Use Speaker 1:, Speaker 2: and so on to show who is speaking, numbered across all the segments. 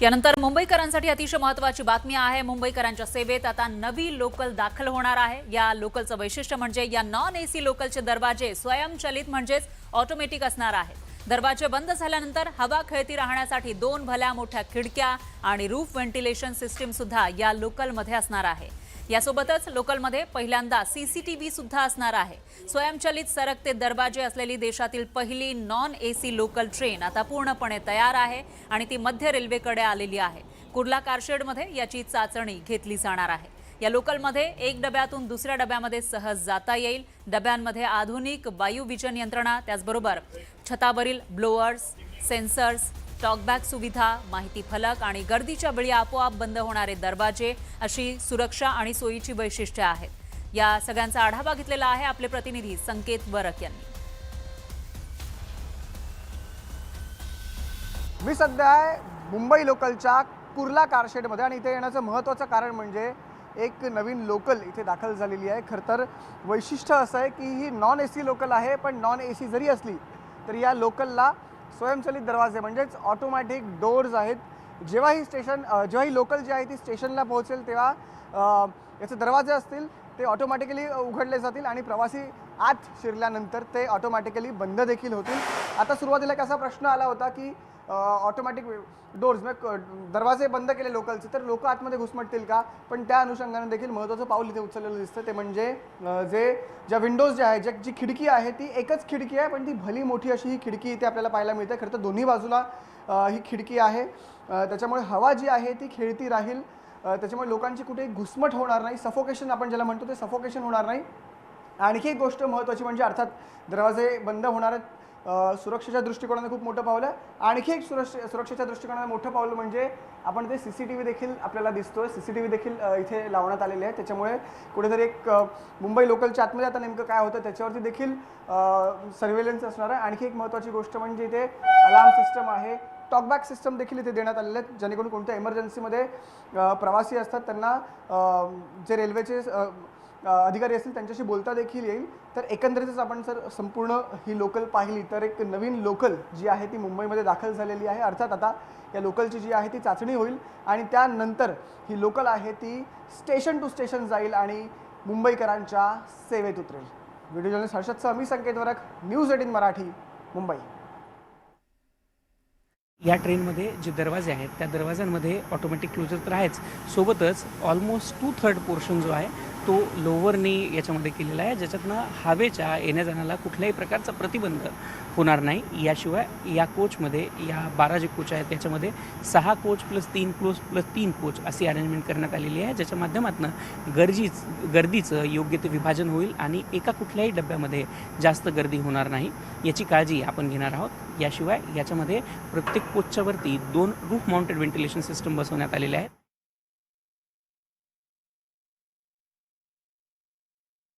Speaker 1: यानंतर मुंबईकरांसाठी अतिशय महत्त्वाची बातमी आहे। मुंबईकरांच्या सेवेत आता नवी लोकल दाखल होणार आहे। या लोकलचं वैशिष्ट्य म्हणजे या नॉन एसी लोकलचे दरवाजे स्वयंचलित म्हणजेच ऑटोमॅटिक असणार आहेत। दरवाजे बंद झाल्यानंतर हवा खेळती राहण्यासाठी 2 भल्या मोठ्या खिडक्या आणि रूफ व्हेंटिलेशन सिस्टीम सुद्धा या लोकलमध्ये असणार आहे। यासोबतच लोकलमध्ये पहिल्यांदा सीसीटीव्ही सुद्धा असणार आहे। स्वयंचलित सरकते दरवाजे असलेली देशातील पहिली नॉन एसी लोकल ट्रेन आता पूर्णपणे तयार आहे आणि ती मध्य रेल्वेकडे आलेली आहे। कुर्ला कारशेडमध्ये याची चाचणी घेतली जाणार आहे। या लोकलमध्ये एक डब्यातून दुसऱ्या डब्यामध्ये सहज जाता येईल। डब्यांमध्ये आधुनिक वायू विजन यंत्रणा, त्याचबरोबर छतावरील ब्लोअर्स, सेन्सर्स, टॉकबॅक सुविधा, माहिती फलक आणि गर्दीच्या वेळी आपोआप बंद होणारे दरवाजे अशी सुरक्षा आणि सोयीची वैशिष्ट्ये आहेत। या सगळ्यांचा आढावा घेतलेला आहे आपले प्रतिनिधी संकेत वरक यांनी।
Speaker 2: मी सध्या आहे मुंबई लोकलच्या कुर्ला कारशेडमध्ये आणि इथे येण्याचं महत्त्वाचं कारण म्हणजे एक नवीन लोकल इथे दाखल झालेली आहे। खरं तर वैशिष्ट्य असं आहे की ही नॉन एसी लोकल आहे, पण नॉन एसी जरी असली तरी या लोकलला स्वयंचलित दरवाजे म्हणजेच ऑटोमॅटिक डोर्स आहेत। जेव्हा ही लोकल जी आहे ती स्टेशनला पोहोचेल तेव्हा याचे दरवाजे असतील ते ऑटोमॅटिकली उघडले जातील आणि प्रवासी आत शिरल्यानंतर ते ऑटोमॅटिकली बंद देखील होतील। आता सुरुवातीला एक असा प्रश्न आला होता की ऑटोमॅटिक डोर्स दरवाजे बंद केले लोकलचे तर लोक आतमध्ये घुसमटतील का, पण त्या अनुषंगाने देखील महत्त्वाचं पाऊल इथे उचललेलं दिसतं। ते म्हणजे ज्या विंडोज ज्या आहे, जी खिडकी आहे ती एकच खिडकी आहे, पण ती भली मोठी अशी ही खिडकी इथे आपल्याला पाहायला मिळते। खरं तर दोन्ही बाजूला ही खिडकी आहे, त्याच्यामुळे हवा जी आहे ती खेळती राहील। त्याच्यामुळे लोकांची कुठेही घुसमट होणार नाही, सफोकेशन आपण ज्याला म्हणतो ते सफोकेशन होणार नाही। आणखी एक गोष्ट महत्त्वाची म्हणजे अर्थात दरवाजे बंद होणार आहेत, सुरक्षेच्या दृष्टिकोनाने खूप मोठं पाऊल आहे। आणखी एक सुरक्षेच्या दृष्टिकोनाने मोठं पाऊल म्हणजे आपण ते सीसीटीव्ही देखील आपल्याला दिसतोय, सीसीटीव्ही देखील इथे लावण्यात आलेले आहे। त्याच्यामुळे कुठेतरी एक मुंबई लोकलच्या आतमध्ये आता नेमकं काय होतं त्याच्यावरती देखील सर्व्हेलन्स असणार आहे। आणखी एक महत्त्वाची गोष्ट म्हणजे इथे अलार्म सिस्टम आहे, टॉकबॅक सिस्टम देखील इथे देण्यात आलेले आहेत, जेणेकरून कोणत्या इमर्जन्सीमध्ये प्रवासी असतात त्यांना जे रेल्वेचे अधिकारी असतील त्यांच्याशी बोलता देखील येईल। तर एकंदरीतच आपण जर संपूर्ण ही लोकल पाहिली तर एक नवीन लोकल जी आहे ती मुंबईमध्ये दाखल झालेली आहे। अर्थात आता या लोकलची जी आहे ती चाचणी होईल आणि त्यानंतर ही लोकल आहे ती स्टेशन टू स्टेशन जाईल आणि मुंबईकरांच्या सेवेत उतरेल। व्हिडिओ जर्नलिस्ट हर्षदसह मी संकेत वरक, न्यूज 18 मराठी, मुंबई।
Speaker 3: या ट्रेनमध्ये जे दरवाजे आहेत त्या दरवाजांमध्ये ऑटोमॅटिक क्लोजर तर आहेच, सोबतच ऑलमोस्ट 2/3 पोर्शन जो आहे तो लोअरनी याच्यामध्ये केलेला आहे, ज्याच्यातनं हवेच्या येण्या जाण्याला कुठल्याही प्रकारचा प्रतिबंध होणार नाही। याशिवाय या कोचमध्ये या 12 जे कोच आहेत त्याच्यामध्ये 6 coach plus 3 coach plus 3 coach अशी अरेंजमेंट करण्यात आलेली आहे, ज्याच्या माध्यमातून गर्दीचं योग्य ते विभाजन होईल आणि एका कुठल्याही डब्यामध्ये जास्त गर्दी होणार नाही याची काळजी आपण घेणार आहोत। याशिवाय याच्यामध्ये प्रत्येक कोचच्या वरती 2 रूफ माउंटेड व्हेंटिलेशन सिस्टम बसवण्यात आलेले आहेत।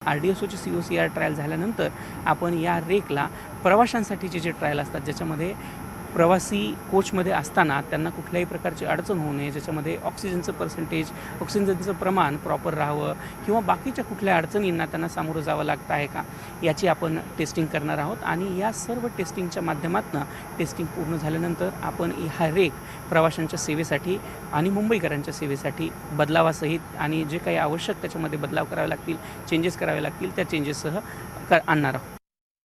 Speaker 3: RDSOची COCR ट्रायल झाल्यानंतर आपण या रेकला प्रवाशांसाठीचे जे ट्रायल असतात ज्याच्यामध्ये प्रवासी कोचमध्ये असताना त्यांना कुठल्याही प्रकारची अडचण होऊ नये, ज्याच्यामध्ये ऑक्सिजनचं पर्सेंटेज, ऑक्सिजनचं प्रमाण प्रॉपर राहावं किंवा बाकीच्या कुठल्या अडचणींना त्यांना सामोरं जावं लागतं आहे का याची आपण टेस्टिंग करणार आहोत। आणि या सर्व टेस्टिंगच्या माध्यमातून टेस्टिंग पूर्ण झाल्यानंतर आपण हा रेक प्रवाशांच्या सेवेसाठी आणि मुंबईकरांच्या सेवेसाठी बदलावासहित आणि जे काही आवश्यक त्याच्यामध्ये बदलाव करावे लागतील, चेंजेस करावे लागतील त्या चेंजेससह आणणार आहोत।